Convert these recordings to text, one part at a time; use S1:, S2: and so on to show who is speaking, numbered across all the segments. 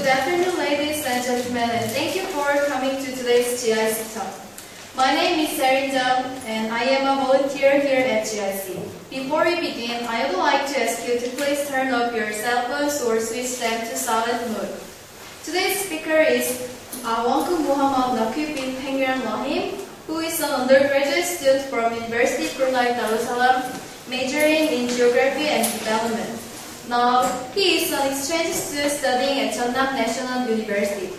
S1: Good afternoon, ladies and gentlemen, and thank you for coming to today's GIC talk. My name is Serin Jung, and I am a volunteer here at GIC. Before we begin, I would like to ask you to please turn off your cell phones or switch them to silent mode. Today's speaker is Gwangju Muhammad Nakib bin Pengiran Rahim, who is an undergraduate student from University Brunei Darussalam, majoring in Geography and Development. Now, he is an exchange student studying at Jeonnam National University.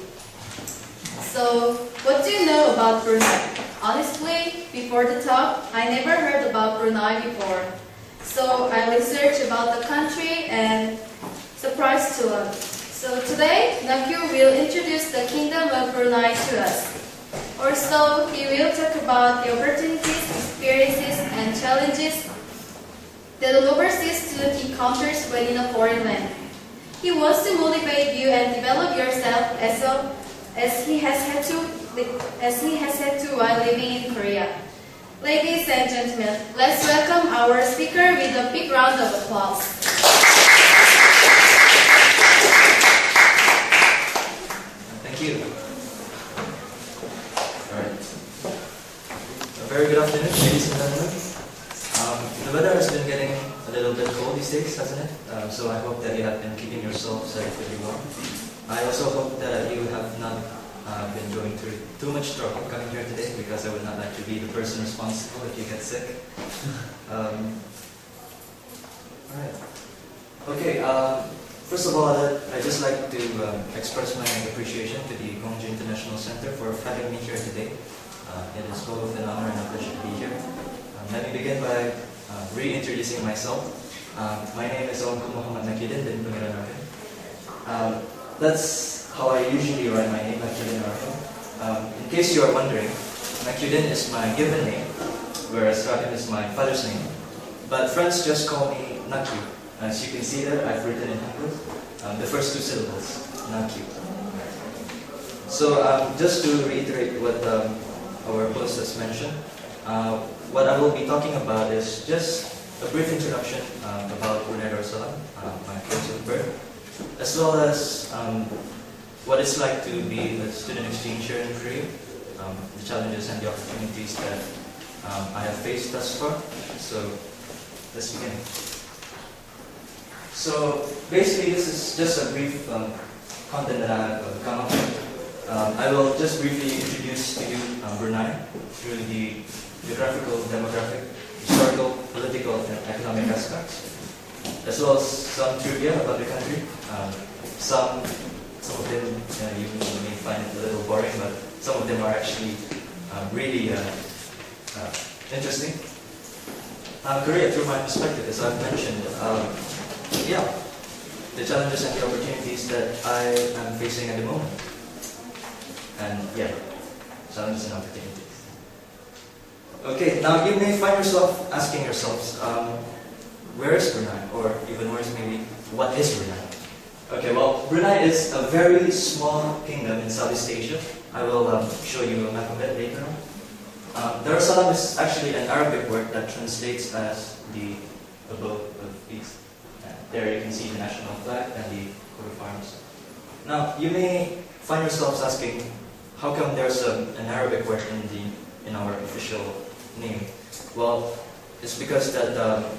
S1: So, what do you know about Brunei? Honestly, before the talk, I never heard about Brunei before. So, I researched about the country and surprised to learn. So today, Nakyu will introduce the Kingdom of Brunei to us. Also, he will talk about the opportunities, experiences, and challenges that an overseas student encounters when in a foreign land. He wants to motivate you and develop yourself as he has had to while living in Korea. Ladies and gentlemen, let's welcome our speaker with a big round of applause.
S2: Thank you. All right. A very good afternoon, ladies and gentlemen. The weather has been getting a little bit cold these days, hasn't it? So I hope that you have been keeping yourselves pretty warm. I also hope that you have not been going through too much trouble coming here today, because I would not like to be the person responsible if you get sick. Alright. Okay, first of all, I'd just like to express my appreciation to the Gwangju International Center for having me here today. It is both an honor and a pleasure to be here. Let me begin by reintroducing myself. My name is Gwangju Muhammad bin Pengiran Rahim. That's how I usually write my name, Nakyu Rahim. In case you are wondering, Nakyudin is my given name, whereas Rahim is my father's name. But friends just call me Nakyu. As you can see there, I've written in Hangul the first two syllables, Nakyu. So just to reiterate what our host has mentioned, what I will be talking about is just a brief introduction about Brunei Darussalam, my place of birth, as well as what it's like to be a student exchange here in Korea, the challenges and the opportunities that I have faced thus far. So let's begin. So basically, this is just a brief content that I have come up with. I will just briefly introduce to you Brunei through the geographical, demographic, historical, political, and economic aspects, as well as some trivia about the country. Some of them you may find it a little boring, but some of them are actually really interesting. Korea, through my perspective, as I've mentioned, the challenges and the opportunities that I am facing at the moment. And challenges and opportunities. Okay, now you may find yourself asking yourselves, where is Brunei? Or even worse, maybe, what is Brunei? Okay, well, Brunei is a very small kingdom in Southeast Asia. I will show you a map of it later on. Darussalam is actually an Arabic word that translates as the abode of peace. There you can see the national flag and the coat of arms. Now, you may find yourselves asking, how come there's an Arabic word in our official name? Well, it's because that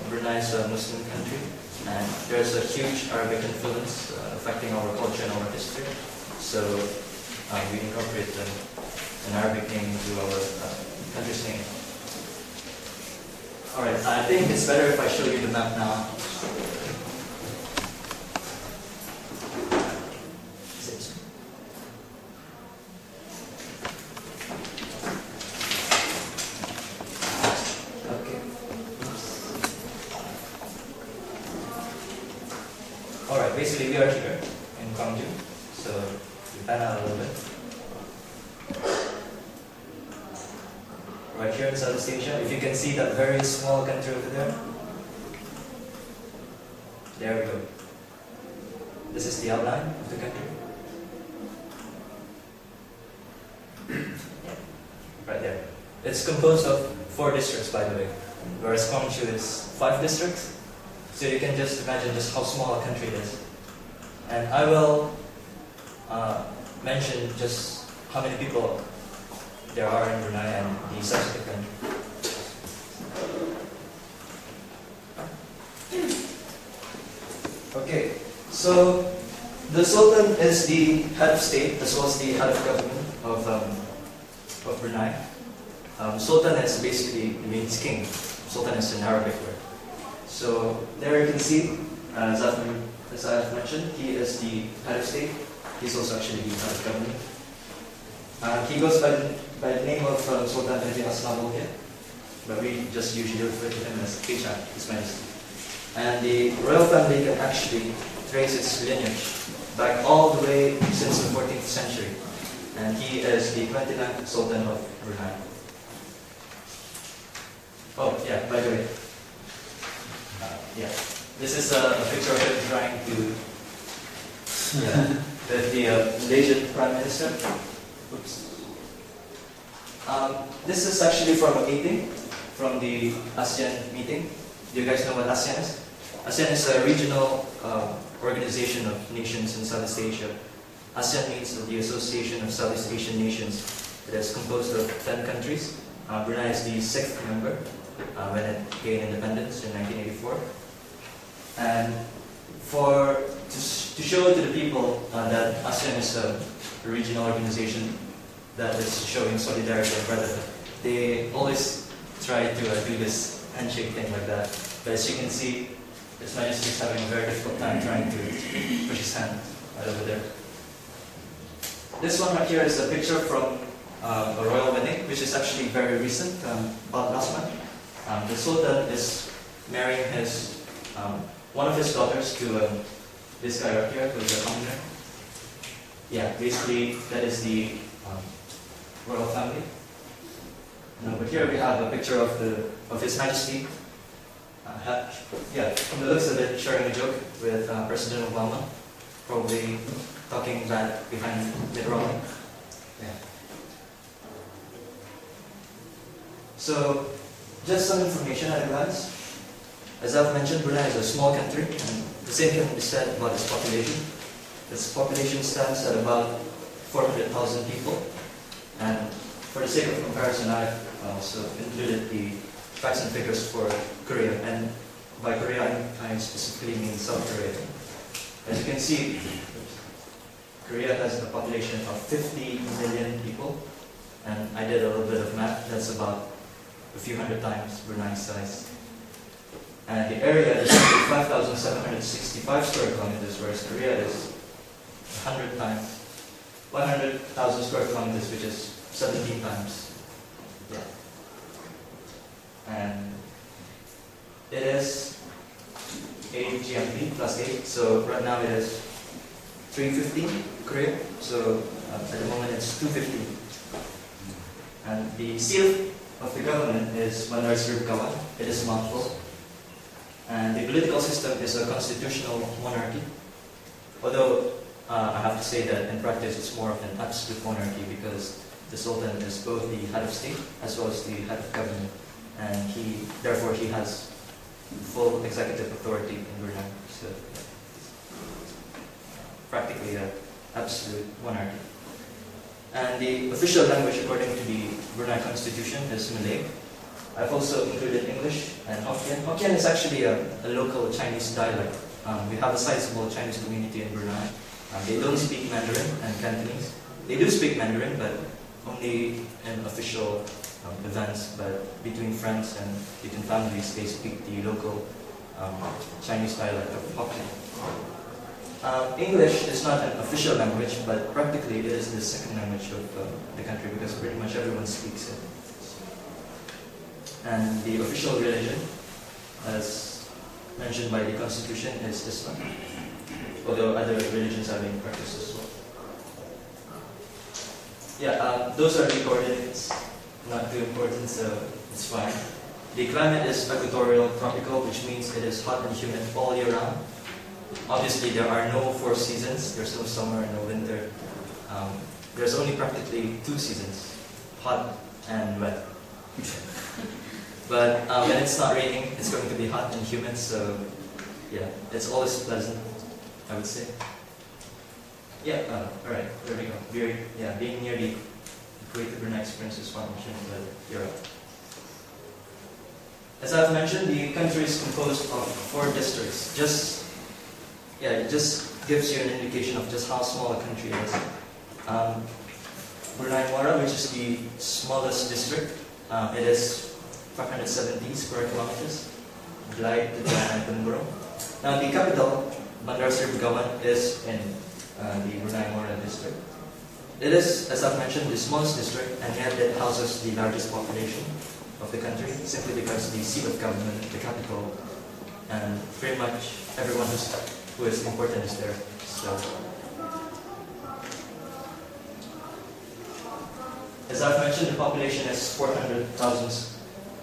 S2: Brunei is a Muslim country, and there's a huge Arabic influence affecting our culture and our history. So we incorporate an Arabic name into our country's name. Alright, I think it's better if I show you the map now. Alright, basically we are here in Gwangju, so we pan out a little bit. Right here in Southeast Asia, if you can see that very small country over there. There we go. This is the outline of the country. Right there. It's composed of 4 districts, by the way, whereas Gwangju is 5 districts. So you can just imagine just how small a country it is. And I will mention just how many people there are in Brunei and the size of the country. Okay, so the Sultan is the head of state as well as the head of government of Brunei. Sultan is basically means king. Sultan is an Arabic word. So there you can see, as I've mentioned, he is the head of state. He's also actually the head of government. He goes by the name of Sultan Pengiran here, but we just usually refer to him as Pengiran, His Majesty. And the royal family can actually trace its lineage back all the way since the 14th century. And he is the 29th Sultan of Brunei. Oh, yeah, by the way. Yeah, this is a picture of him trying to, with the Malaysian Prime Minister. Oops. This is actually from a meeting, from the ASEAN meeting. Do you guys know what ASEAN is? ASEAN is a regional organization of nations in Southeast Asia. ASEAN means the Association of Southeast Asian Nations. It is composed of 10 countries. Brunei is the 6th member when it gained independence in 1984. And to show to the people that ASEAN is a regional organization that is showing solidarity and brotherhood, they always try to do this handshake thing like that. But as you can see, His Majesty is having a very difficult time trying to push his hand right over there. This one right here is a picture from a royal wedding, which is actually very recent, about last month. The Sultan is marrying one of his daughters to this guy right here, who is a commoner. Yeah, basically that is the royal family. But here we have a picture of His Majesty. From the looks of it, sharing a joke with President Obama, probably talking that behind later on. Yeah. So, just some information at a glance. As I've mentioned, Brunei is a small country, and the same can be said about its population. Its population stands at about 400,000 people, and for the sake of comparison, I've also included the facts and figures for Korea, and by Korea I specifically mean South Korea. As you can see, Korea has a population of 50 million people, and I did a little bit of math. That's about a few hundred times Brunei's size. And the area is 5,765 square kilometers, whereas Korea is 100,000 square kilometers, which is 17 times. Yeah. And it is 8 GMP plus 8, so right now it is 350 Korea, so at the moment it's 250. And the seal of the government is Bandar Seri Begawan. It is a mouthful. And the political system is a constitutional monarchy, although I have to say that in practice it's more of an absolute monarchy because the Sultan is both the head of state as well as the head of government, and therefore he has full executive authority in Brunei. So practically an absolute monarchy. And the official language according to the Brunei Constitution is Malay. I've also included English and Hokkien. Hokkien is actually a local Chinese dialect. We have a sizable Chinese community in Brunei. They don't speak Mandarin and Cantonese. They do speak Mandarin, but only in official events. But between friends and between families, they speak the local Chinese dialect of Hokkien. English is not an official language, but practically it is the second language of the country because pretty much everyone speaks it. And the official religion, as mentioned by the Constitution, is Islam, although other religions are being practiced as well. Yeah, those are the coordinates, not too important, so it's fine. The climate is equatorial tropical, which means it is hot and humid all year round. Obviously, there are no 4 seasons. There's no summer and no winter. There's only practically 2 seasons, hot and wet. But when it's not raining, it's going to be hot and humid, so yeah, it's always pleasant, I would say. Alright, there we go. Being near the Kuwait to Brunei experience is one option, but you're right. As I've mentioned, the country is composed of 4 districts. It just gives you an indication of just how small a country is. Brunei Muara, which is the smallest district, it is 570 square kilometers. Glide to Pengiran. Now the capital, Bandar Seri Begawan, is in the Brunei Muara district. It is, as I've mentioned, the smallest district, and yet it houses the largest population of the country, simply because the seat of government, the capital, and pretty much everyone who is important is there. So, as I've mentioned, the population is 400,000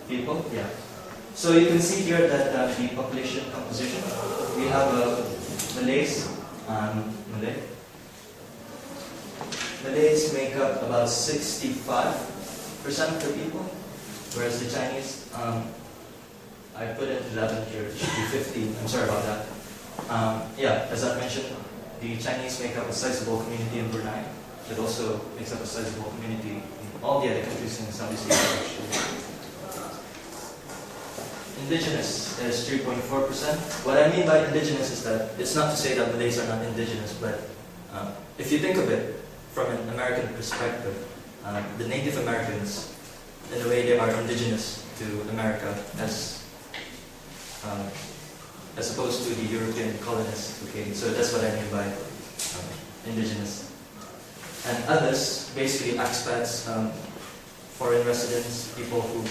S2: people. So you can see here that the population composition, we have Malays, Malay. Malays make up about 65% of the people, whereas the Chinese, I put in 11 here, it should be 15, I'm sorry about that. As I mentioned, the Chinese make up a sizable community in Brunei. It also makes up a sizable community in all the other countries in Southeast Asia, actually. Indigenous is 3.4%. What I mean by indigenous is that it's not to say that Malays are not indigenous, but if you think of it from an American perspective, the Native Americans, in a way, they are indigenous to America as opposed to the European colonists. Okay, so that's what I mean by indigenous. And others, basically expats, foreign residents, people who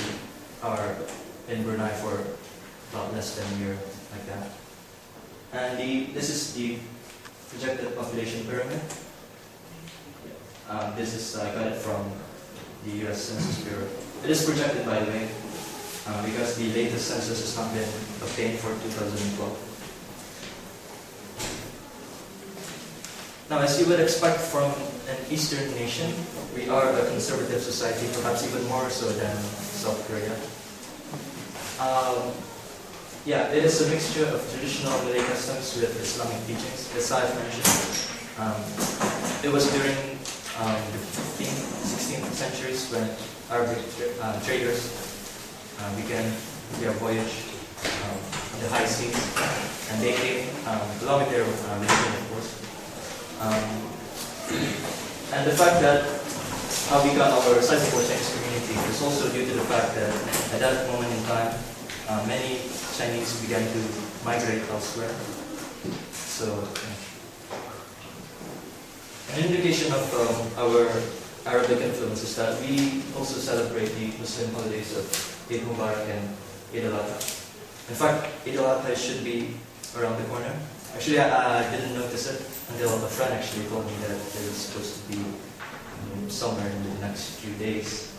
S2: are in Brunei for about less than a year, like that. And this is the projected population pyramid. This is, I got it from the US Census Bureau. It is projected, by the way, because the latest census has not been obtained for 2012. Now, as you would expect from an Eastern nation, we are a conservative society, perhaps even more so than South Korea. It is a mixture of traditional Malay customs with Islamic teachings. As I've mentioned, it was during the 15th, 16th centuries when Arabic traders began their voyage on the high seas, and they came along with their religion, of course. And the fact that how we got our sizable Chinese community is also due to the fact that at that moment in time, many Chinese began to migrate elsewhere. So, an indication of our Arabic influence is that we also celebrate the Muslim holidays of Eid Mubarak and Eid al-Adha. In fact, Eid al-Adha should be around the corner. Actually, I didn't notice it until a friend actually told me that it was supposed to be somewhere in the next few days.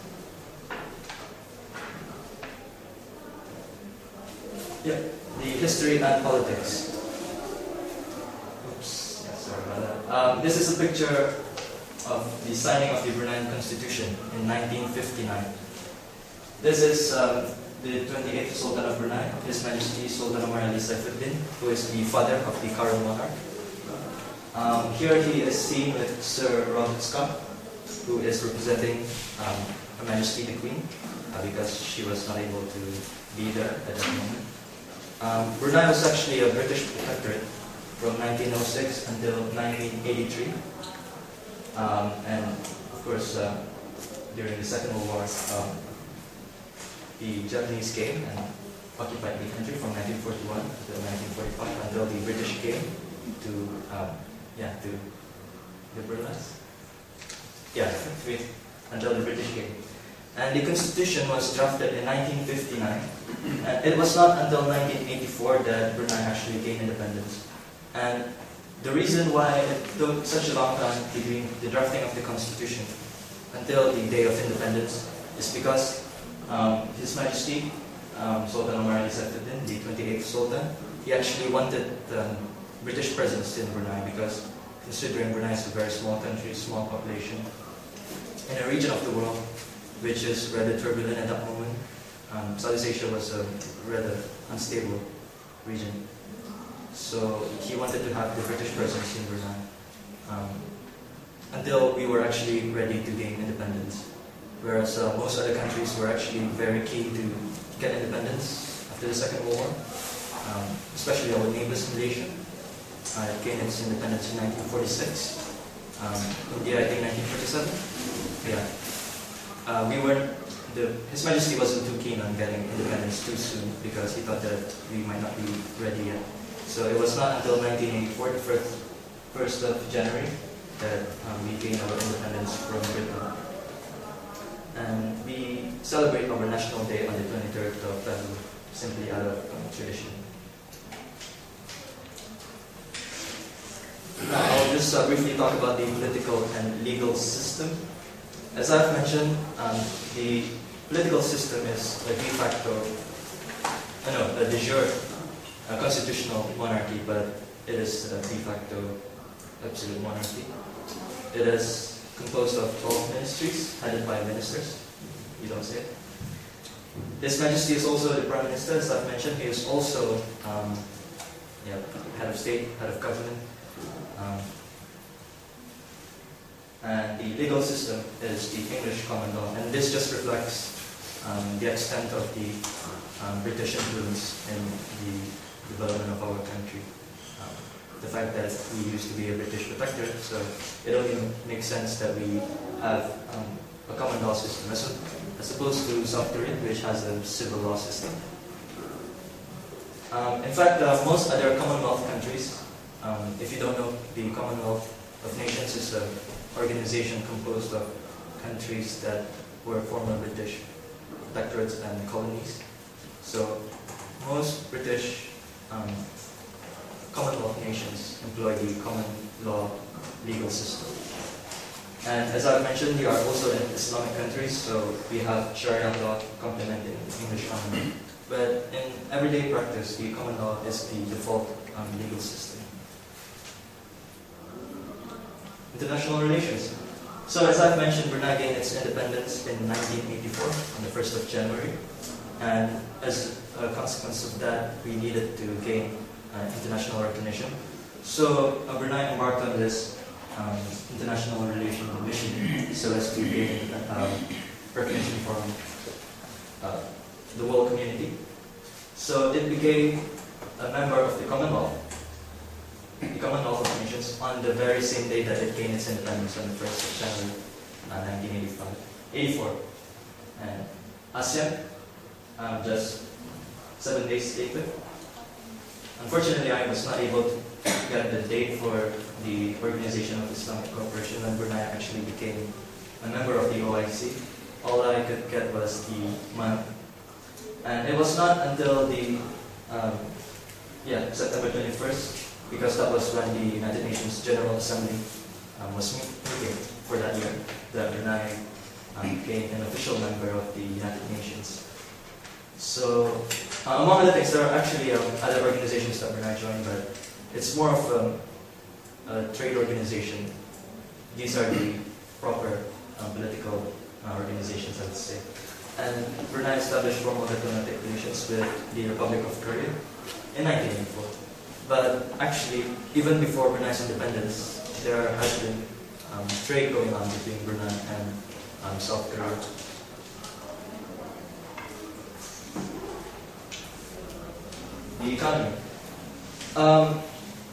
S2: The history and politics. Oops, sorry about that. This is a picture of the signing of the Bruneian Constitution in 1959. This is the 28th Sultan of Brunei, His Majesty Sultan Omar Ali Saifuddin, who is the father of the current monarch. Here he is seen with Sir Robert Scott, who is representing Her Majesty the Queen, because she was not able to be there at that moment. Brunei was actually a British protectorate from 1906 until 1983. And of course, during the Second World War, the Japanese came and occupied the country from 1941 until 1945, until the British came to liberalize. Until the British came. And the Constitution was drafted in 1959, and it was not until 1984 that Brunei actually gained independence. And the reason why it took such a long time between the drafting of the Constitution until the day of independence is because His Majesty Sultan Omar Ali Saifuddin, the 28th Sultan, he actually wanted British presence in Brunei because considering Brunei is a very small country, small population, in a region of the world which is rather turbulent at that moment. Southeast Asia was a rather unstable region. So he wanted to have the British presence in Brunei. until we were actually ready to gain independence. Whereas most other countries were actually very keen to get independence after the Second World War, especially our neighbors Malaysia. It gained its independence in 1946. India, I think 1947. Yeah. We weren't. His Majesty wasn't too keen on getting independence too soon because he thought that we might not be ready yet. So it was not until 1984, the 1st of January, that we gained our independence from Britain. And we celebrate our National Day on the 23rd of February, simply out of tradition. Now, I'll just briefly talk about the political and legal system. As I've mentioned, the political system is a de facto, a de jure constitutional monarchy, but it is a de facto absolute monarchy. It is composed of 12 ministries, headed by ministers. You don't say it. His Majesty is also the Prime Minister, as I've mentioned. He is also head of state, head of government. And the legal system is the English common law, and this just reflects the extent of the British influence in the development of our country. The fact that we used to be a British protectorate, so it only makes sense that we have a common law system, as opposed to South Korea, which has a civil law system. In fact, most other Commonwealth countries, if you don't know, the Commonwealth of Nations is an organization composed of countries that were former British protectorates and colonies. So most British Commonwealth nations employ the common law legal system. And as I've mentioned, we are also in Islamic countries, so we have Sharia law complementing English common law. But in everyday practice, the common law is the default legal system. International relations. So as I've mentioned, Brunei gained its independence in 1984 on the 1st of January. And as a consequence of that, we needed to gain international recognition. So Brunei embarked on this international relations mission so as to gain recognition from the world community. So it became a member of the Commonwealth of Nations on the very same day that it gained its independence on the 1st of January 1984. And ASEAN, just 7 days later. Unfortunately, I was not able to get the date for the Organization of Islamic Cooperation when Brunei actually became a member of the OIC. All I could get was the month. And it was not until the September 21st, because that was when the United Nations General Assembly was meeting for that year, that Brunei became an official member of the United Nations. So, among other things, there are actually other organizations that Brunei joined, but it's more of a trade organization. These are the proper political organizations, I would say. And Brunei established formal diplomatic relations with the Republic of Korea in 1984. But actually, even before Brunei's independence, there has been trade going on between Brunei and South Korea. The economy.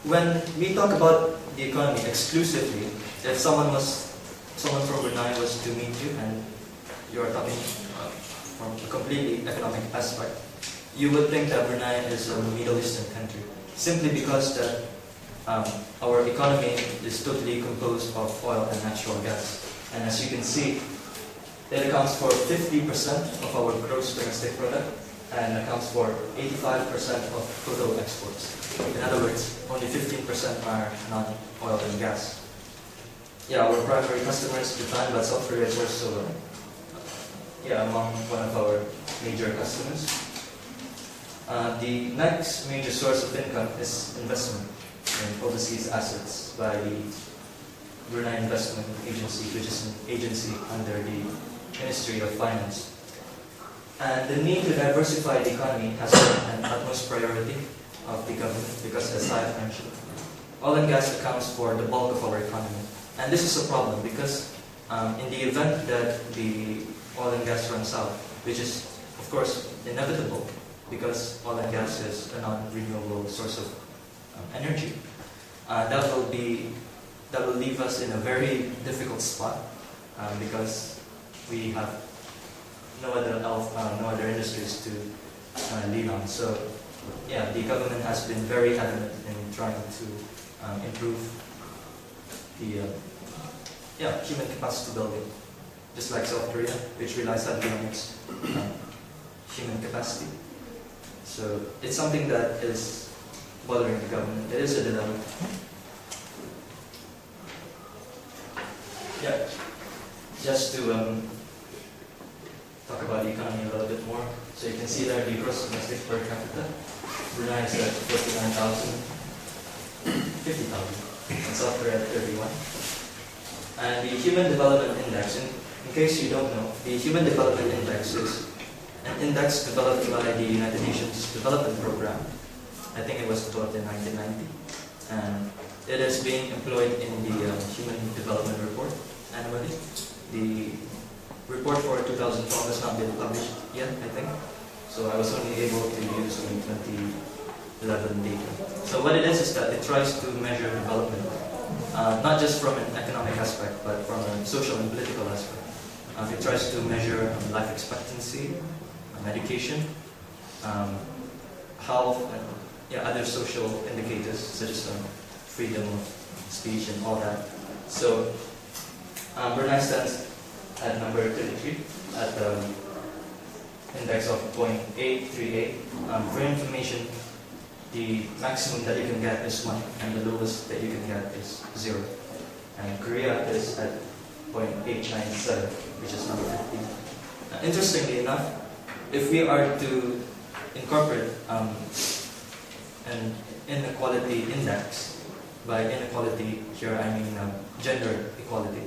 S2: When we talk about the economy exclusively, if someone from Brunei was to meet you and you are talking from a completely economic aspect, you would think that Brunei is a Middle Eastern country, simply because that our economy is totally composed of oil and natural gas. And as you can see, it accounts for 50% of our gross domestic product and accounts for 85% of total exports. In other words, only 15% are non-oil and gas. Yeah, our primary customers, Japan, but South Korea is also among one of our major customers. The next major source of income is investment in overseas assets by the Brunei Investment Agency, which is an agency under the Ministry of Finance. And the need to diversify the economy has been an utmost priority of the government because, as I have mentioned, oil and gas accounts for the bulk of our economy. And this is a problem because in the event that the oil and gas runs out, which is of course inevitable because oil and gas is a non-renewable source of energy, that will leave us in a very difficult spot because we have no other industries to lean on. So yeah, the government has been very adamant in trying to improve the human capacity building, just like South Korea, which relies heavily on its human capacity. So it's something that is bothering the government. It is a dilemma. Yeah, just to talk about the economy a little bit more. So you can see there the gross domestic per capita. Brunei is at 49,000, 50,000, and South Korea at 31. And the Human Development Index, in case you don't know, the Human Development Index is an index developed by the United Nations Development Program. I think it was developed in 1990. And it is being employed in the Human Development Report annually. The report for 2012 has not been published yet, I think. So I was only able to use the 2011 data. So what it is that it tries to measure development, not just from an economic aspect, but from a social and political aspect. It tries to measure life expectancy, education, health, and other social indicators such as freedom of speech and all that. So Brunei stands at number 33 at the index of 0.838. For information, the maximum that you can get is 1 and the lowest that you can get is 0. And Korea is at 0.897, which is number 15. Interestingly enough, if we are to incorporate an inequality index, by inequality here I mean gender equality,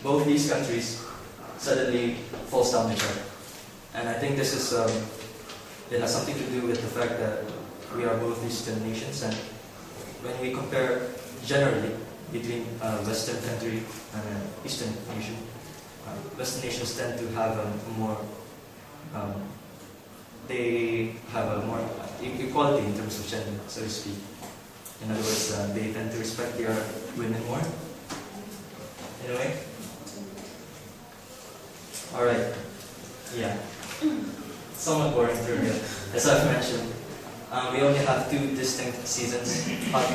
S2: both these countries suddenly falls down the chart. And I think this is it has something to do with the fact that we are both Eastern nations, and when we compare generally between Western country and Eastern nation, Western nations tend to have a more equality in terms of gender, so to speak. In other words, they tend to respect their women more. In a way. All right. Yeah. Somewhat boring trivia. As I've mentioned, we only have 2 distinct seasons: hot,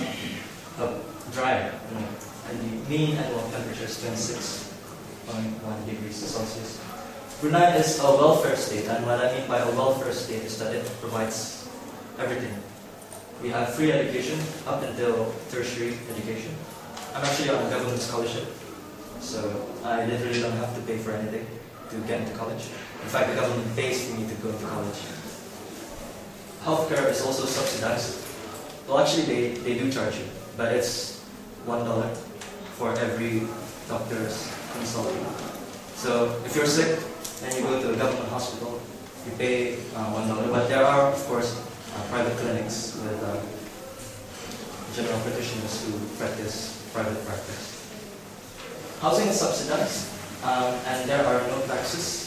S2: dry, and the mean annual temperature is 26.1 degrees Celsius. Brunei is a welfare state, and what I mean by a welfare state is that it provides everything. We have free education up until tertiary education. I'm actually on a government scholarship, so I literally don't have to pay for anything to get into college. In fact, the government pays for me to go to college. Healthcare is also subsidized. Well, actually, they do charge you, but it's $1 for every doctor's consulting. So if you're sick and you go to a government hospital, you pay $1. But there are, of course, private clinics with general practitioners who practice private practice. Housing is subsidized, and there are no taxes.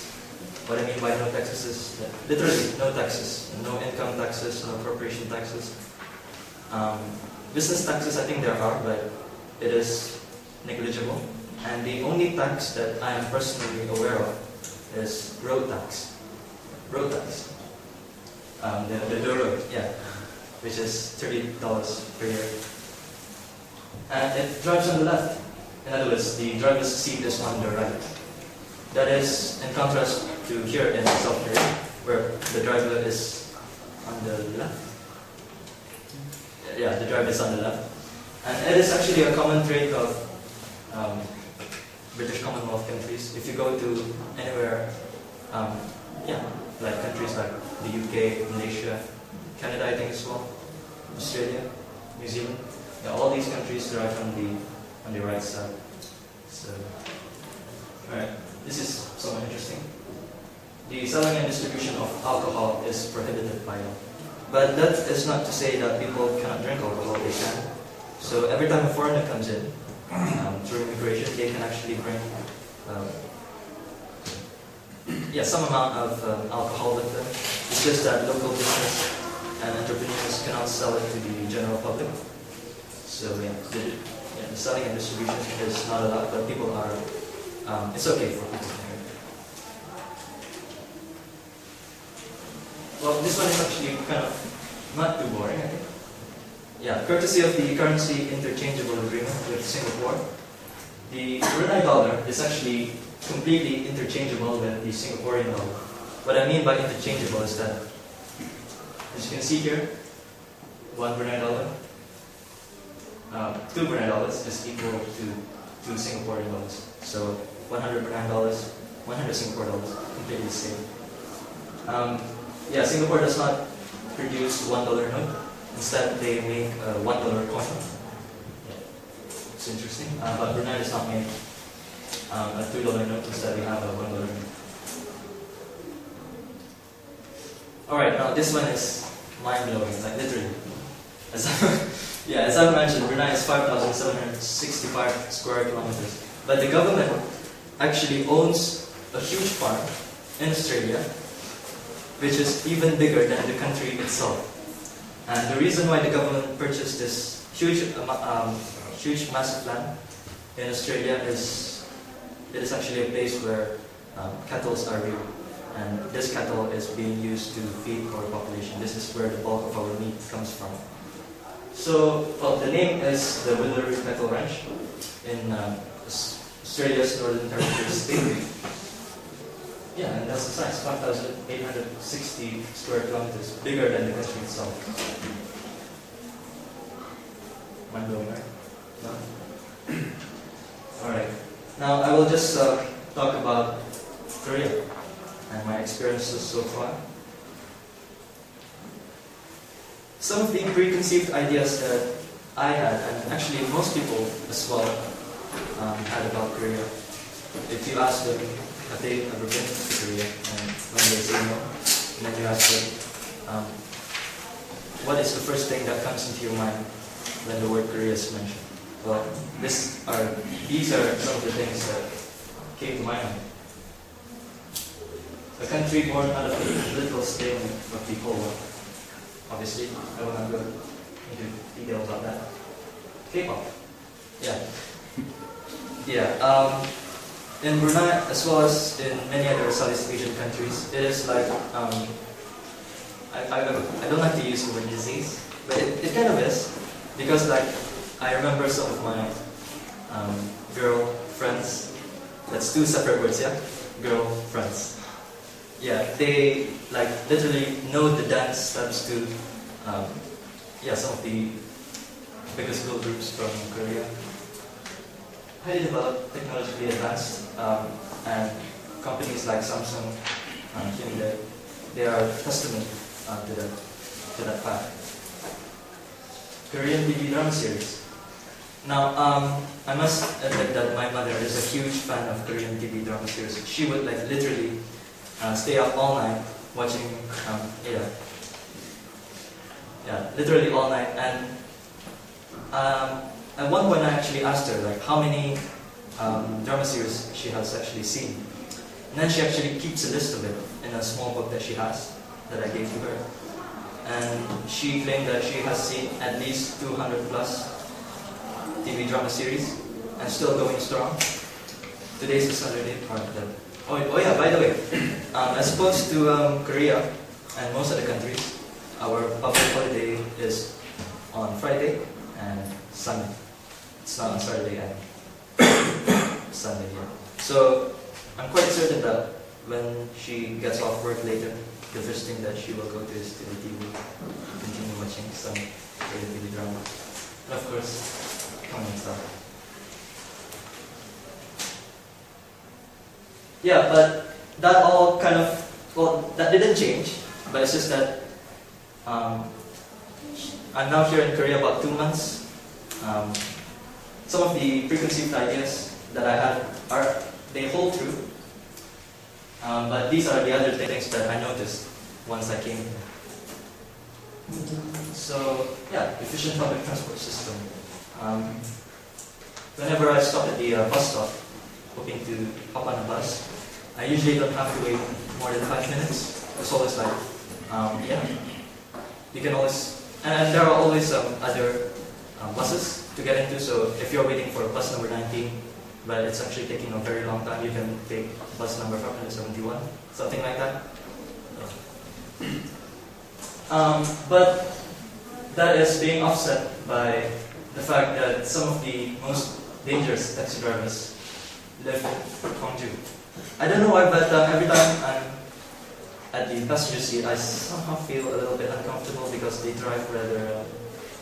S2: What I mean by no taxes is literally no taxes, no income taxes, no corporation taxes. Business taxes, I think there are, but it is negligible. And the only tax that I am personally aware of is road tax. Road tax. The road, yeah, which is $30 per year. And it drives on the left. In other words, the driver's seat is on the right. That is in contrast to here in South Korea, where the driver is on the left. Yeah, the driver is on the left. And it is actually a common trait of British Commonwealth countries. If you go to anywhere, like countries like the UK, Malaysia, Canada, I think as well, Australia, New Zealand, all these countries drive on the right side. So, alright, this is somewhat interesting. The selling and distribution of alcohol is prohibited by law. But that is not to say that people cannot drink alcohol, they can. So every time a foreigner comes in, through immigration, they can actually bring some amount of alcohol with them. It's just that local business and entrepreneurs cannot sell it to the general public. So the selling and distribution is not allowed, but people are, it's okay for people to drink. Well, this one is actually kind of not too boring, I think. Yeah, courtesy of the currency interchangeable agreement with Singapore, the Brunei dollar is actually completely interchangeable with the Singaporean dollar. What I mean by interchangeable is that, as you can see here, 1 Brunei dollar, 2 Brunei dollars is equal to 2 Singaporean dollars. So 100 Brunei dollars, 100 Singapore dollars, completely the same. Singapore does not produce $1 note. Instead, they make a $1 coin. It's interesting. But Brunei does not make a $2 note. Instead, we have a $1 note. Alright, now this one is mind-blowing, like literally. As I mentioned, Brunei is 5,765 square kilometers. But the government actually owns a huge farm in Australia, which is even bigger than the country itself. And the reason why the government purchased this huge, massive land in Australia is it is actually a place where cattle are reared. And this cattle is being used to feed our population. This is where the bulk of our meat comes from. So, the name is the Willory Cattle Ranch in Australia's Northern Territory state. Yeah, and that's the size, 5,860 square kilometers, bigger than the country itself. Mind blowing, right? No? Alright, now I will just talk about Korea and my experiences so far. Some of the preconceived ideas that I had, and actually most people as well had about Korea. If you ask them, have they ever been to Korea? And when they say no, and then you ask them, what is the first thing that comes into your mind when the word Korea is mentioned? Well, these are some of the things that came to my mind. A country born out of the political stalemate of the Cold War. Obviously, I will not go into details about that. K-pop. In Brunei, as well as in many other Southeast Asian countries, it is like, I don't like to use the word disease, but it kind of is, because like, I remember some of my girl friends, that's 2 separate words, yeah? Girl friends. Yeah, they like literally know the dance steps to some of the biggest girl groups from Korea. Highly developed, technologically advanced, and companies like Samsung, Hyundai, they are testament to that fact. Korean TV drama series. Now, I must admit that my mother is a huge fan of Korean TV drama series. She would like literally stay up all night watching, literally all night. And at one point I actually asked her like how many drama series she has actually seen. And then she actually keeps a list of it in a small book that she has, that I gave to her. And she claimed that she has seen at least 200 plus TV drama series and still going strong. Today's a Saturday part of that. Oh yeah, by the way, as opposed to Korea and most other countries, our public holiday is on Friday and Sunday. It's not on Saturday and Sunday, yeah. So I'm quite certain that when she gets off work later, the first thing that she will go to is to the TV, continue watching some Korean TV drama. And of course, common stuff. Yeah, but that all kind of, that didn't change, but it's just that I'm now here in Korea about 2 months. Some of the preconceived ideas that I had they hold true, but these are the other things that I noticed once I came here. So, yeah, efficient public transport system. Whenever I stop at the bus stop, hoping to hop on a bus, I usually don't have to wait more than 5 minutes. It's always like, yeah, you can always, and there are always other buses to get into. So if you're waiting for bus number 19, but it's actually taking a very long time, you can take bus number 571, something like that. But that is being offset by the fact that some of the most dangerous taxi drivers live in Gwangju. I don't know why, but every time I'm at the passenger seat, I somehow feel a little bit uncomfortable because they drive rather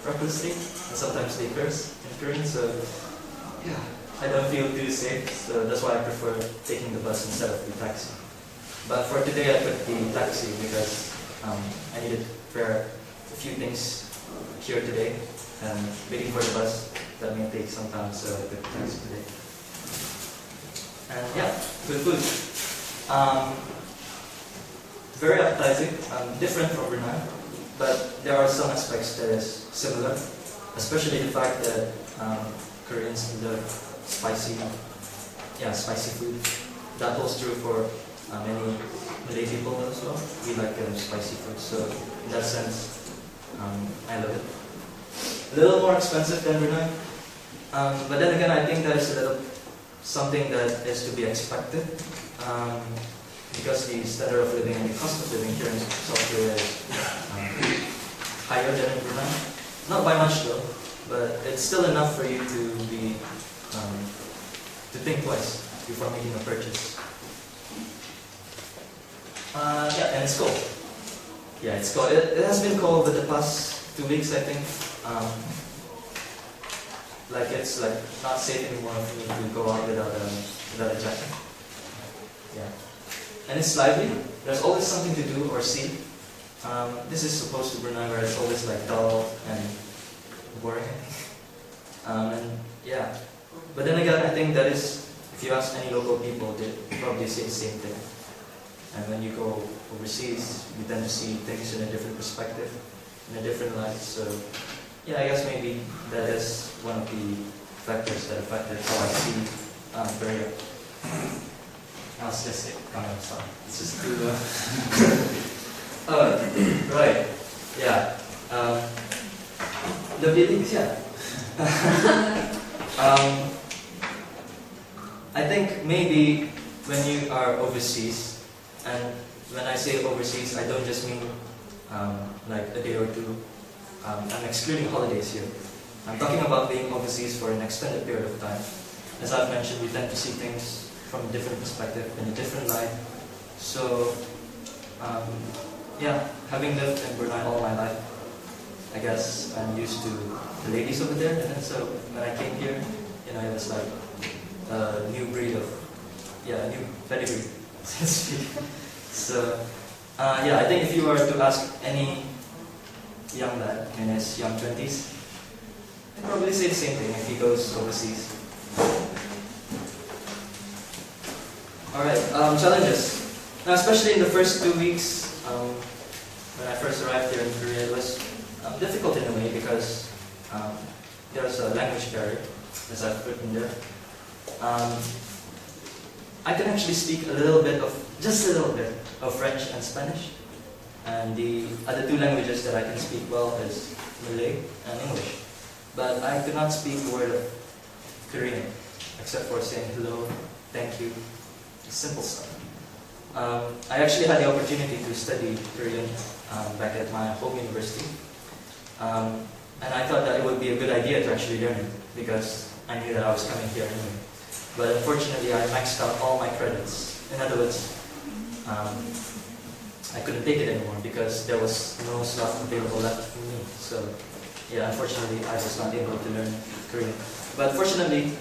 S2: recklessly, and sometimes they curse in Korean, so yeah, I don't feel too safe, so that's why I prefer taking the bus instead of the taxi. But for today, I took the taxi because I needed to prepare a few things here today, and waiting for the bus, that may take some time, so I took the taxi today. And yeah, good food. Very appetizing, different from Brunei, but there are some aspects that is similar, especially the fact that Koreans love spicy food. That holds true for many Malay people as well. We like spicy food, so in that sense, I love it. A little more expensive than Brunei, but then again, I think that is a little something that is to be expected. Because the standard of living and the cost of living here in South Korea is higher than in Brunei. Not by much though, but it's still enough for you to be to think twice before making a purchase. Yeah, and it's cold. Yeah, it's cold. It has been cold over the past 2 weeks, I think. Like it's like not safe anymore for me to go out without a jacket. Yeah. And it's lively. There's always something to do or see. This is supposed to Brunei where it's always like dull and boring. And yeah, but then again, I think that is, if you ask any local people, they probably say the same thing. And when you go overseas, you tend to see things in a different perspective, in a different light. So yeah, I guess maybe that is one of the factors that affected how I see Korea. I'll just say, it's just too, right, yeah, the feelings, yeah. I think maybe when you are overseas, and when I say overseas, I don't just mean like a day or two. I'm excluding holidays here. I'm talking about being overseas for an extended period of time. As I've mentioned, we tend to see things from a different perspective, in a different light. So, yeah, having lived in Brunei all my life, I guess I'm used to the ladies over there, and then so when I came here, you know, it was like a new breed of, a new pedigree, so to speak. So, yeah, I think if you were to ask any young lad in his young 20s, he'd probably say the same thing if he goes overseas. Alright, challenges. Now, especially in the first 2 weeks, when I first arrived here in Korea, it was difficult in a way because there's a language barrier, as I've written there. I can actually speak just a little bit of French and Spanish. And the other two languages that I can speak well is Malay and English. But I could not speak a word of Korean, except for saying hello, thank you, simple stuff. I actually had the opportunity to study Korean back at my home university. And I thought that it would be a good idea to actually learn it, because I knew that I was coming here anyway. But unfortunately, I maxed out all my credits. In other words, I couldn't take it anymore because there was no slot available left for me. So, yeah, unfortunately, I was not able to learn Korean. But fortunately,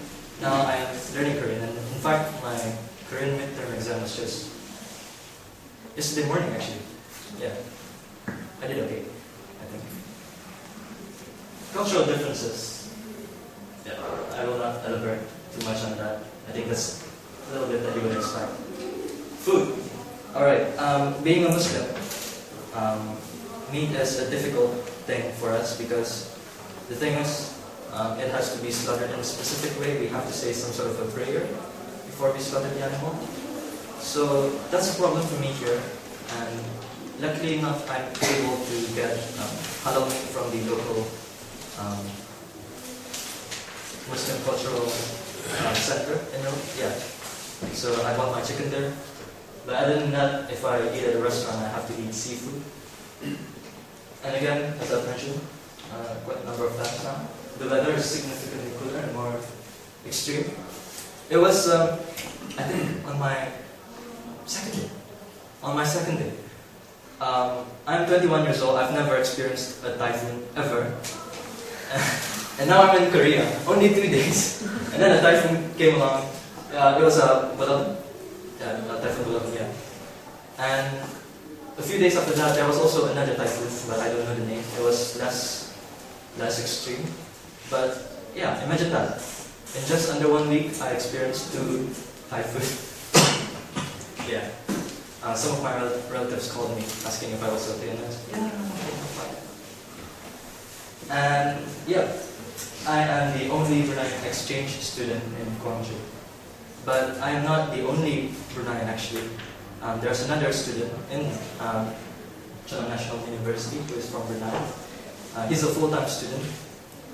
S2: now I am learning Korean. And in fact, my Korean midterm exam was just yesterday morning, actually. Yeah, I did okay, I think. Cultural differences. Yeah, I will not elaborate too much on that. I think that's a little bit that you would expect. Food. Alright, being a Muslim, meat is a difficult thing for us because the thing is, It has to be slaughtered in a specific way. We have to say some sort of a prayer before we slaughter the animal. So that's a problem for me here. And luckily enough, I'm able to get halal meat from the local Muslim cultural center. Yeah. So I bought my chicken there. But other than that, if I eat at a restaurant, I have to eat seafood. And again, as I've mentioned quite a number of times now, the weather is significantly cooler and more extreme. It was, I think, on my second day. I'm 21 years old. I've never experienced a typhoon ever. And now I'm in Korea, only 2 days. And then a typhoon came along. It was a typhoon Bulong, yeah. And a few days after that, there was also another typhoon, but I don't know the name. It was less extreme. But yeah, imagine that. In just under 1 week, I experienced 2 typhoons. Yeah. Some of my relatives called me asking if I was okay, and I was yeah, I'm fine. And yeah, I am the only Bruneian exchange student in Gwangju. But I am not the only Bruneian actually. There's another student in National University who is from Brunei. He's a full-time student.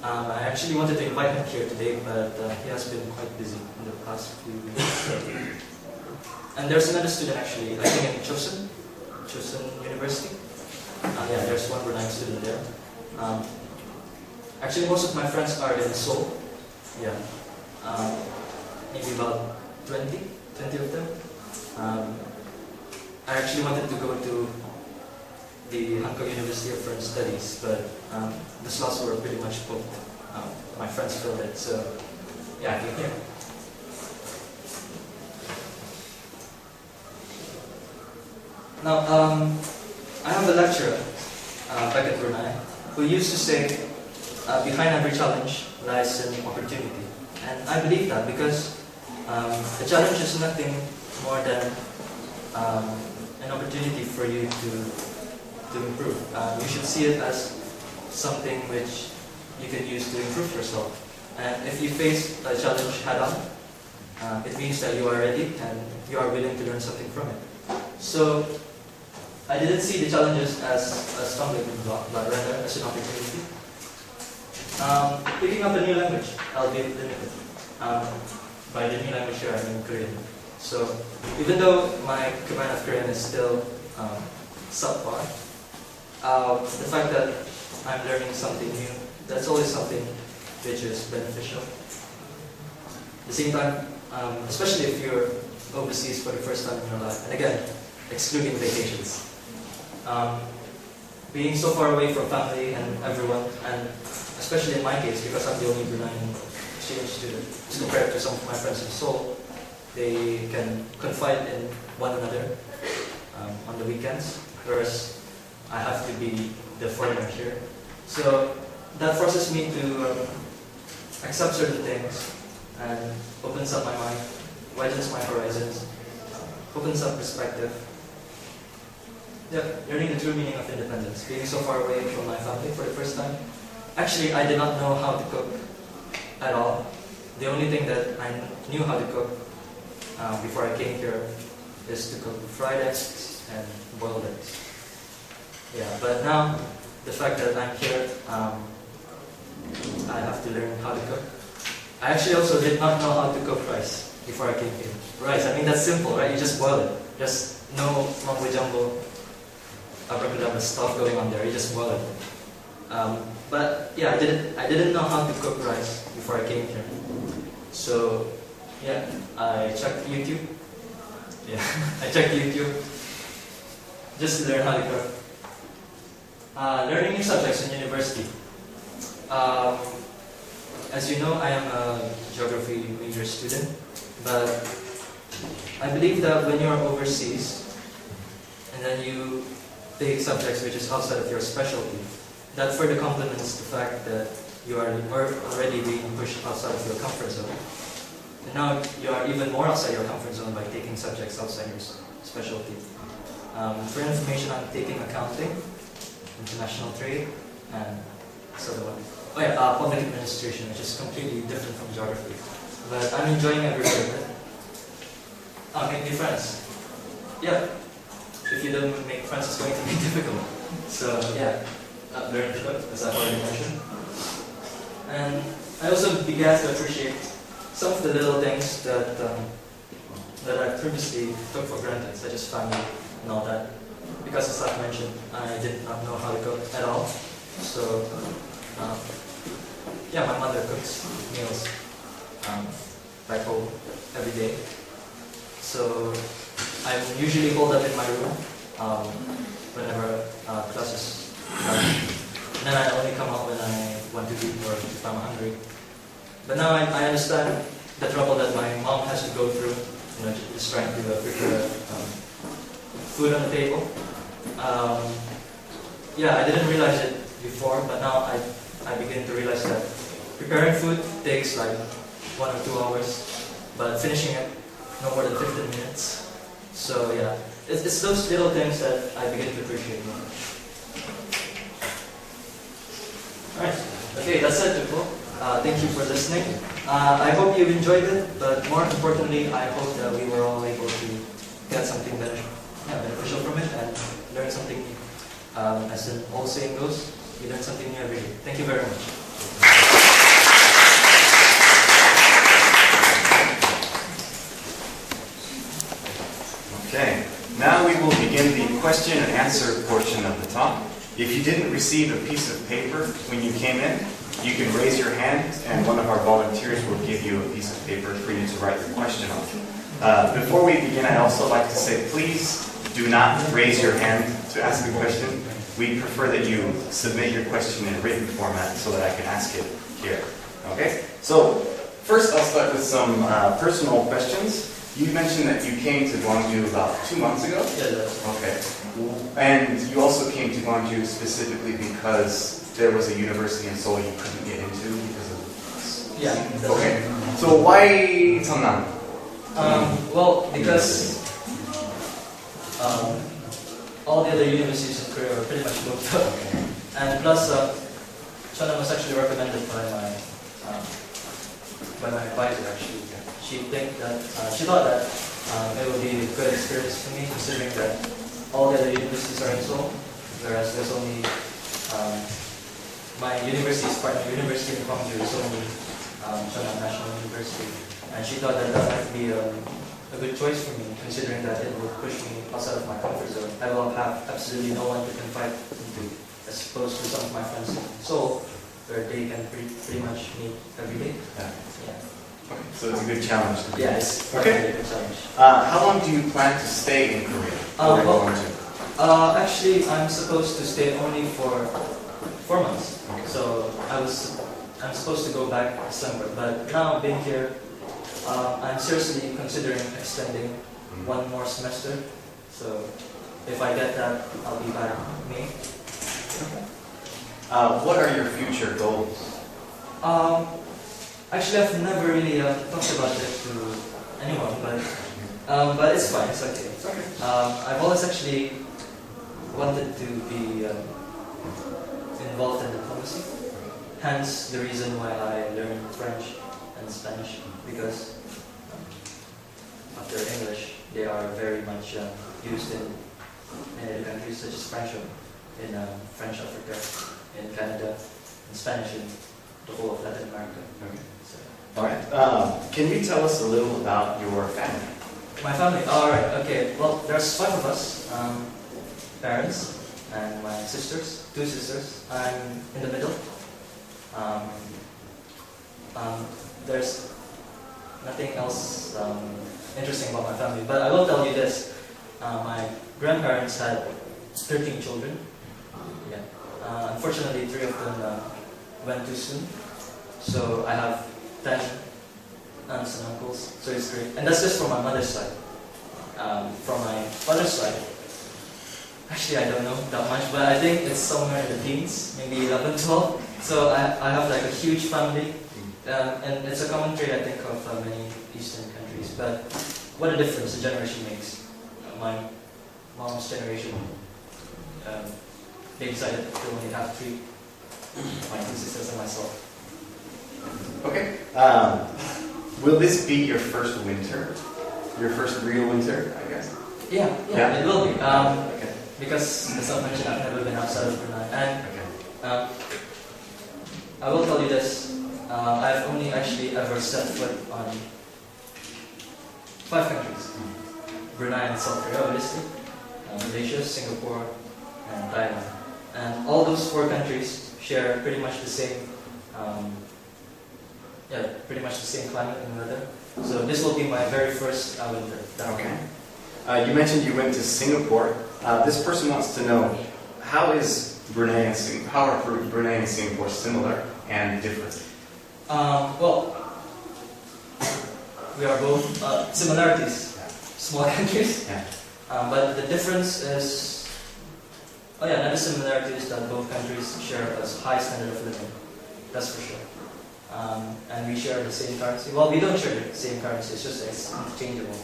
S2: I actually wanted to invite him here today, but he has been quite busy in the past few weeks. And there's another student actually, I think in Chosun University. Yeah, there's one Bruneian student there. Actually, most of my friends are in Seoul. Yeah, maybe about 20 of them. I actually wanted to go to the Hankook University of Foreign Studies, but the slots were pretty much booked. My friends filled it, so yeah, I came here. Now, I have a lecturer back at Brunei who used to say, behind every challenge lies an opportunity. And I believe that because the challenge is nothing more than an opportunity for you to improve. You should see it as something which you can use to improve yourself. And if you face a challenge head-on, it means that you are ready and you are willing to learn something from it. So, I didn't see the challenges as a stumbling block, but rather as an opportunity. Picking up a new language, albeit limited. By the new language here, I mean Korean. So, even though my command of Korean is still subpar, the fact that I'm learning something new, that's always something which is beneficial. At the same time, especially if you're overseas for the first time in your life, and again, excluding vacations. Being so far away from family and everyone, and especially in my case, because I'm the only Bruneian exchange student, as compared to some of my friends in Seoul, they can confide in one another on the weekends, whereas I have to be the foreigner here. So that forces me to accept certain things and opens up my mind, widens my horizons, opens up perspective. Yep, learning the true meaning of independence, being so far away from my family for the first time. Actually, I did not know how to cook at all. The only thing that I knew how to cook before I came here is to cook fried eggs and boiled eggs. Yeah, but now, the fact that I'm here, I have to learn how to cook. I actually also did not know how to cook rice before I came here. Rice, I mean that's simple, right? You just boil it. Just no mumbo jumbo, abracadabra stuff going on there. You just boil it. But yeah, I didn't know how to cook rice before I came here. So yeah, I checked YouTube. Yeah, I checked YouTube just to learn how to cook. Learning new subjects in university. As you know, I am a geography major student, but I believe that when you are overseas and then you take subjects which is outside of your specialty, that further complements the fact that you are already being pushed outside of your comfort zone. And now you are even more outside your comfort zone by taking subjects outside your specialty. For information, I'm taking accounting, international trade, and So the one, oh yeah, public administration, which is completely different from geography. But I'm enjoying every bit of it. Make new friends. Yeah. If you don't make friends, it's going to be difficult. So yeah, learn to cook, as I've already mentioned. And I also began to appreciate some of the little things that that I previously took for granted, such as family and all that. Because as I've mentioned, I did not know how to cook at all. So yeah, my mother cooks meals back home every day. So I'm usually holed up in my room whenever class is done. And then I only come out when I want to eat or if I'm hungry. But now I understand the trouble that my mom has to go through, you know, just trying to prepare food on the table. Yeah, I didn't realize it before, but now I begin to realize that preparing food takes like 1 or 2 hours, but finishing it no more than 15 minutes. So yeah, it's those little things that I begin to appreciate more. Alright, okay, that's it, people. Thank you for listening. I hope you enjoyed it, but more importantly, I hope that we were all able to get something beneficial from it and learn something new. As an old saying goes, we learn something new every day. Thank you very much.
S3: Okay, now we will begin the question and answer portion of the talk. If you didn't receive a piece of paper when you came in, you can raise your hand and one of our volunteers will give you a piece of paper for you to write your question on. Before we begin, I'd also like to say, please do not raise your hand to ask a question. We prefer that you submit your question in written format so that I can ask it here. Okay? So, first I'll start with some personal questions. You mentioned that you came to Gwangju about 2 months ago?
S2: Yeah.
S3: Okay. And you also came to Gwangju specifically because there was a university in Seoul you couldn't get into because of...
S2: Yeah.
S3: Okay. So why Cheongnam?
S2: Well, because all the other universities in Korea were pretty much booked up. And plus, Cheongnam was actually recommended by my advisor, actually. She thought that it would be a good experience for me, considering that all the other universities are in Seoul, whereas there's only my university's partner university in Gwangju is only Cheongnam National University, and she thought that that might be a good choice for me, considering that it will push me outside of my comfort zone. I will have absolutely no one to confide into, as opposed to some of my friends in Seoul, where they can pretty much meet every day. Yeah.
S3: Okay, so it's a good challenge.
S2: Yeah, it's
S3: okay.
S2: A good challenge.
S3: How long do you plan to stay in Korea?
S2: Actually, I'm supposed to stay only for 4 months.
S3: Okay.
S2: So I'm supposed to go back December, but now being here, I'm seriously considering extending 1 more semester. So if I get that, I'll be back in May.
S3: Okay. What are your future goals?
S2: Actually, I've never really talked about it to anyone, but it's fine. It's okay.
S3: It's okay.
S2: I've always actually wanted to be involved in diplomacy. Hence the reason why I learned French and Spanish, because after English, they are very much used in many other countries, such as French in French Africa, in Canada, and Spanish in the whole of Latin America.
S3: Okay.
S2: So.
S3: All right. Can you tell us a little about your family?
S2: My family? Alright, okay. Well, there's 5 of us. Parents and my sisters, 2 sisters. I'm in the middle. There's nothing else interesting about my family, but I will tell you this. My grandparents had 13 children. Yeah. Unfortunately, 3 of them went too soon. So I have 10 aunts and uncles, so it's great. And that's just from my mother's side. From my father's side, actually I don't know that much, but I think it's somewhere in the teens, maybe 11, 12. So I have like a huge family, and it's a common trait I think of many Eastern countries. But what a difference a generation makes. My mom's generation, they decided to only have 3 my two sisters and myself.
S3: Okay. Will this be your first winter? Your first real winter, I guess?
S2: Yeah, it will be.
S3: Okay.
S2: Because, as I mentioned, I've never been outside of Brunei. And
S3: Okay.
S2: I will tell you this, I've only actually ever set foot on 5 countries. Brunei and South Korea, obviously, Malaysia, Singapore, and Thailand. And all those 4 countries share pretty much the same, pretty much the same climate and weather. So this will be my very first winter.
S3: Okay. You mentioned you went to Singapore. This person wants to know, how are Brunei and Singapore similar and different?
S2: Well, we are both similarities, small countries.
S3: Yeah.
S2: But the difference is, another similarity is that both countries share a high standard of living. That's for sure. And we share the same currency. Well, we don't share the same currency. It's just it's interchangeable.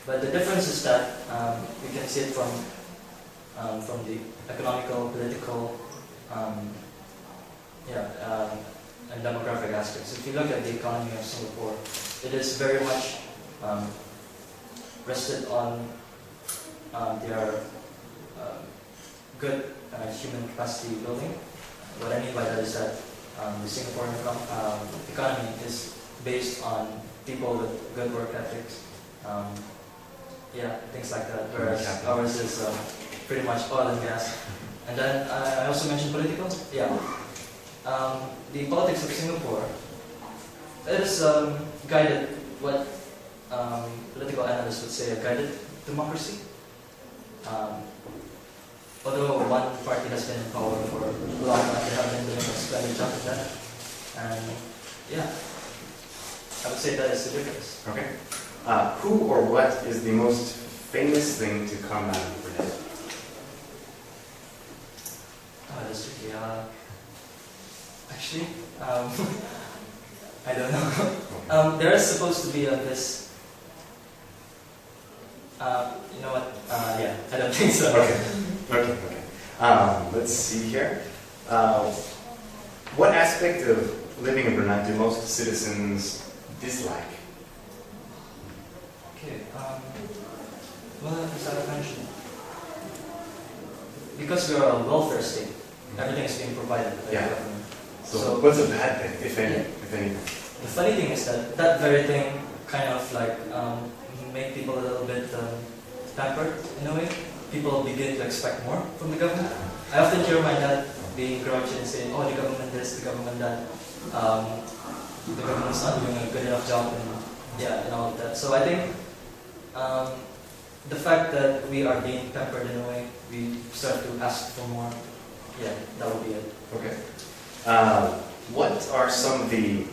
S2: But the difference is that we can see it from the economical, political, and demographic aspects. If you look at the economy of Singapore, it is very much rested on their good human capacity building. What I mean by that is that the Singaporean economy is based on people with good work ethics, things like that, whereas ours is pretty much oil and gas. And then I also mentioned political. The politics of Singapore, it is guided, what political analysts would say, a guided democracy. Although one party has been in power for a long time, they have been doing a splendid job of that. And I would say that is the difference.
S3: Okay. Who or what is the most famous thing to come out of Brunei?
S2: That's tricky. Actually, I don't know. There is supposed to be this. You know what? I don't think so.
S3: Okay. Let's see here. What aspect of living in Brunei do most citizens dislike?
S2: Okay. Well, as I mentioned, because we are a welfare state, everything is being provided by the government.
S3: So what's a bad thing, if anything?
S2: The funny thing is that very thing kind of like make people a little bit pampered in a way. People begin to expect more from the government. I often hear my dad being grouchy and saying, "Oh, the government this, the government that, the government's not doing a good enough job," and all of that. So I think the fact that we are being pampered in a way, we start to ask for more. Yeah, that would be it.
S3: Okay. What are some of the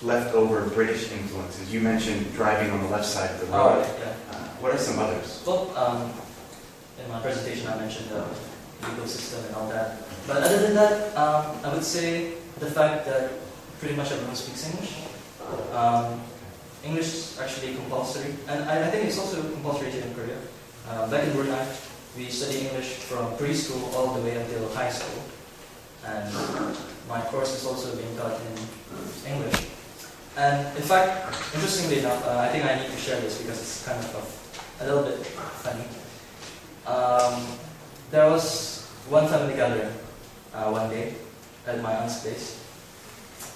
S3: leftover British influences? You mentioned driving on the left side of the road. What are some others?
S2: Well, in my presentation I mentioned the legal system and all that. But other than that, I would say the fact that pretty much everyone speaks English. English is actually compulsory, and I think it's also compulsory here in Korea. Back in Brunei, we study English from preschool all the way until high school. And my course is also being taught in English. And in fact, interestingly enough, I think I need to share this because it's kind of a little bit funny. There was one family gathering one day at my aunt's place,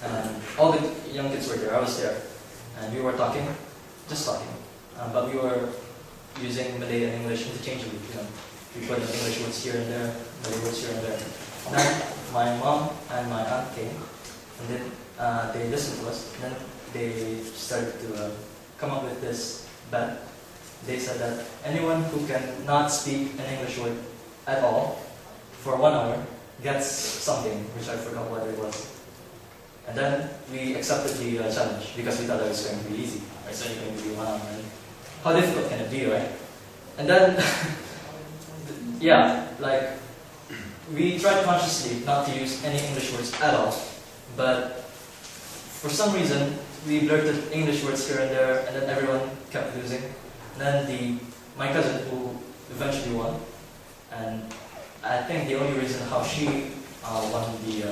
S2: and all the young kids were there. I was there, and we were talking, just talking, but we were using Malay and English interchangeably. We put English words here and there, Malay words here and there. Then my mom and my aunt came, and then they listened to us. And then they started to come up with this bet. They said that anyone who can not speak an English word at all for 1 hour gets something, which I forgot what it was. And then we accepted the challenge because we thought it was going to be easy. It's only going to be 1 hour. And how difficult can it be, right? And then, we tried consciously not to use any English words at all, but for some reason we blurted English words here and there, and then everyone kept losing. Then my cousin, who eventually won, and I think the only reason how she won the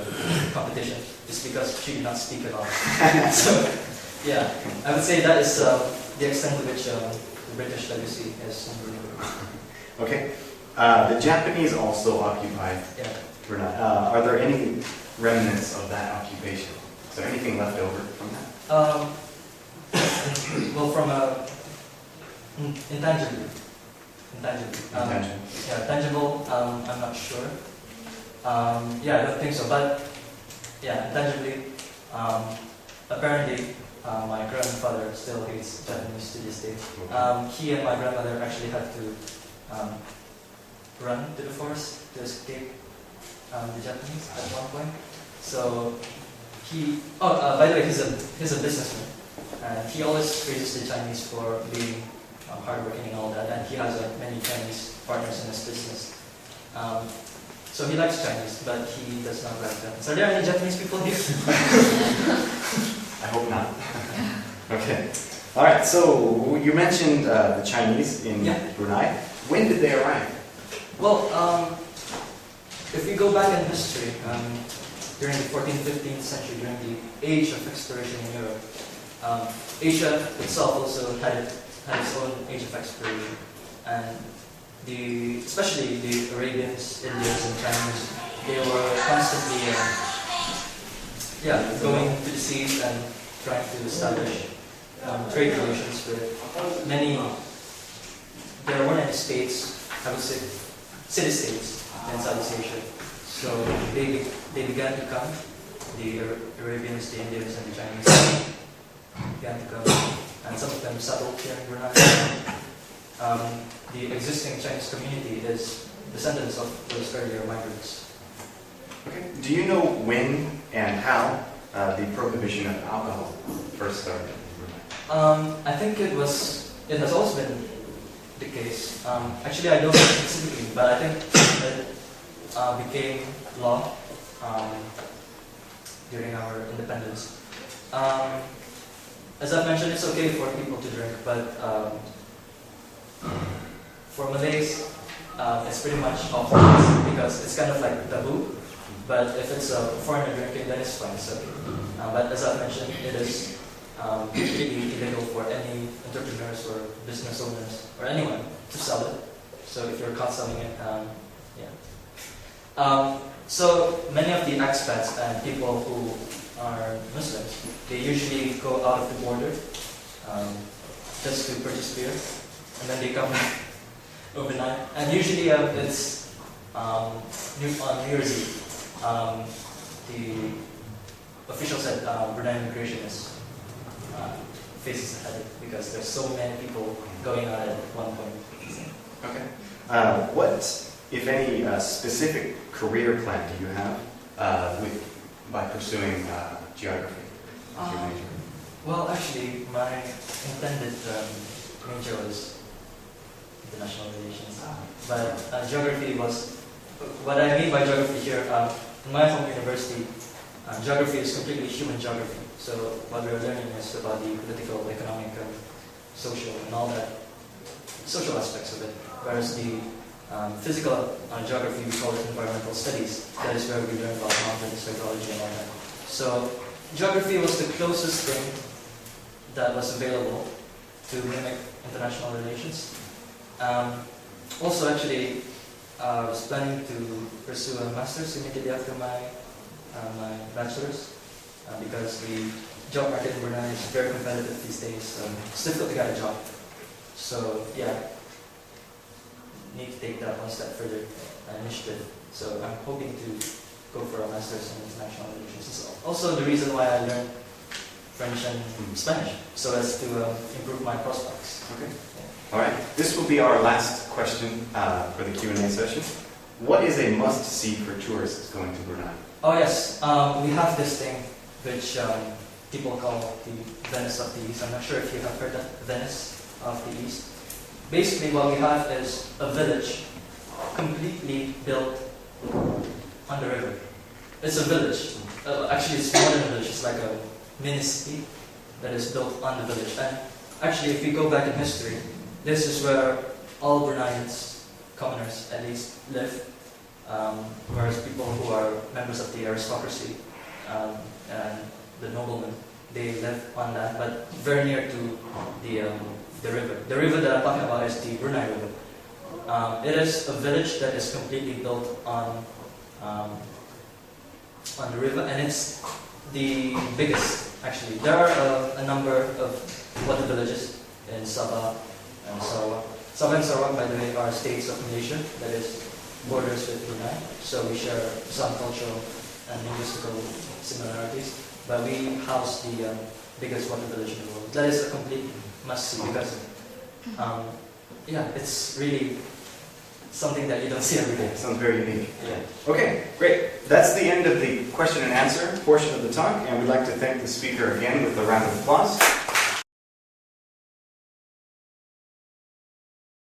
S2: competition just because she did not speak at all. So, yeah, I would say that is the extent to which the British legacy is.
S3: Okay. The Japanese also occupied Brunei. Are there any remnants of that occupation? Is there anything left over from that?
S2: Well, from intangibly. Yeah, tangible, I'm not sure. Yeah, I don't think so. But yeah, intangibly, apparently, my grandfather still hates Japanese to this day. He and my grandmother actually had to run to the forest to escape the Japanese at one point. So he, by the way, he's a businessman, and he always praises the Chinese for being hardworking and all that, and he has many Chinese partners in his business. So he likes Chinese, but he does not like Japanese. Are there any Japanese people here?
S3: I hope not. Okay. All right. So you mentioned the Chinese in Brunei. When did they arrive?
S2: Well, if we go back in history, during the 14th, 15th century, during the age of exploration in Europe, Asia itself also had its own age of exploration, and especially the Arabians, Indians, and Chinese, they were constantly going to the seas and trying to establish trade relations with many. There weren't any states, I would say, city-states in Southeast Asia. So they began to come. The Arabians, the Indians, and the Chinese began to come, and some of them settled here in Brunei. The existing Chinese community is descendants of those earlier migrants.
S3: Okay. Do you know when and how the prohibition of alcohol first started in Brunei?
S2: I think it has always been the case. Actually, I don't know specifically, but I think it became law during our independence. As I mentioned, it's okay for people to drink, but for Malays, it's pretty much off limits because it's kind of like taboo. But if it's a foreigner drinking, then it's fine. So, but as I mentioned, it is completely illegal for any entrepreneurs or business owners or anyone to sell it. So if you're caught selling it, so many of the expats and people who are Muslims, they usually go out of the border just to purchase beer, and then they come overnight. And usually it's on New Year's Eve. The official said Brunei immigration is faces ahead because there's so many people going out at one point.
S3: Okay. What, if any, specific career plan do you have by pursuing geography as your major?
S2: Well, actually, my intended major was international relations, but geography was. What I mean by geography here, in my home university, geography is completely human geography. So what we're learning is about the political, economic, social, and all that social aspects of it. Whereas the physical geography, we call it environmental studies. That is where we learn about mountains, hydrology, and all that. So geography was the closest thing that was available to mimic international relations. Also, actually, I was planning to pursue a master's immediately after my bachelor's because the job market in Brunei is very competitive these days. It's difficult to get a job. So yeah, need to take that one step further initiative. So I'm hoping to go for a master's in international relations. It's also the reason why I learned French and Spanish, so as to improve my prospects.
S3: Okay. All right. This will be our last question for the Q&A session. What is a must-see for tourists going to Brunei?
S2: Oh yes, we have this thing which people call the Venice of the East. I'm not sure if you have heard that, Venice of the East. Basically what we have is a village completely built on the river. It's a village. Actually it's more than a village, it's like a mini city that is built on the village. And actually if we go back in history, this is where all Bruneians, commoners at least, live. whereas people who are members of the aristocracy and the noblemen, they live on land, but very near to the river. The river that I'm talking about is the Brunei River. It is a village that is completely built on the river, and it's the biggest, actually. There are a number of water villages in Sabah and Sarawak. Sabah and Sarawak, by the way, are states of Malaysia, that is borders with Brunei, so we share some cultural and linguistical similarities, but we house the biggest water village in the world. That is a complete must-see because, yeah, it's really something that you don't see every day.
S3: Sounds very unique.
S2: Yeah.
S3: Okay, great. That's the end of the question and answer portion of the talk, and we'd like to thank the speaker again with a round of applause.